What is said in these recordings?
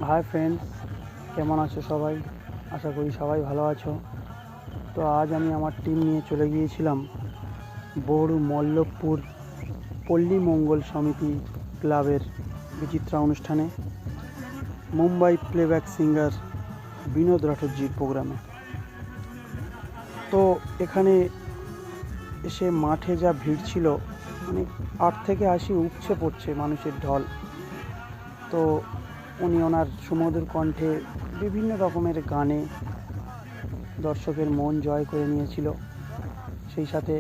Hi friends, কেমন আছো সবাই? আশা করি সবাই ভালো আছো। তো আজ আমি আমার টিম নিয়ে চলে গিয়েছিলাম বড়ু মল্লভপুর পল্লী মঙ্গল সমিতি ক্লাবের বিচিত্রা অনুষ্ঠানে, মুম্বাই প্লেব্যাক সিঙ্গার বিনোদ রাঠোরজির প্রোগ্রামে। তো এখানে এসে মাঠে যা ভিড় ছিল, মানে 8 থেকে 80 উপচে পড়ছে মানুষের ঢল। তো উনি ওনার সুমধুর কণ্ঠে বিভিন্ন রকমের গানে দর্শকের মন জয় করে নিয়েছিল। সেই সাথে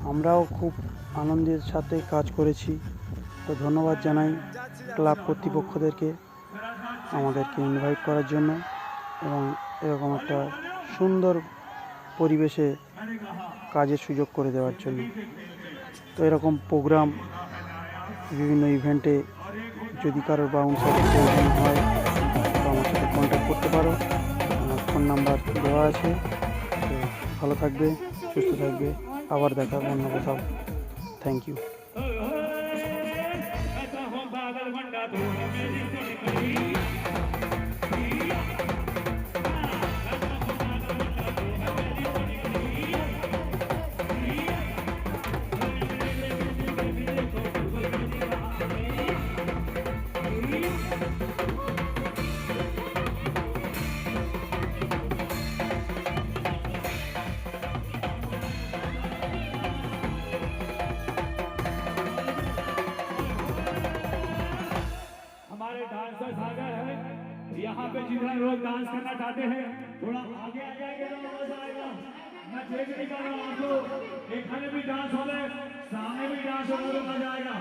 আমরাও খুব আনন্দের সাথে কাজ করেছি। তো ধন্যবাদ জানাই ক্লাব কর্তৃপক্ষদেরকে আমাদেরকে ইনভাইট করার জন্য এবং এরকম একটা সুন্দর পরিবেশে কাজের সুযোগ করে দেওয়ার জন্য। তো এরকম প্রোগ্রাম, বিভিন্ন ইভেন্টে যদি কারোর বাউন্সারের প্রয়োজন হয় তো আমার সাথে কন্ট্যাক্ট করতে পারো। আমার ফোন নাম্বার দেওয়া আছে। তো ভালো থাকবে, সুস্থ থাকবে, আবার দেখা অন্য কোথাও। Thank you. हमारे डांसर्स आ गए हैं यहाँ पे, जिधर लोग डांस करना चाहते हैं थोड़ा आगे आ जाएंगे तो मजा आएगा। मैं देख निकाल रहा हूँ आप लोग, एखाने भी डांस हो रहे, सामने भी डांस हो रहा, मजा आएगा।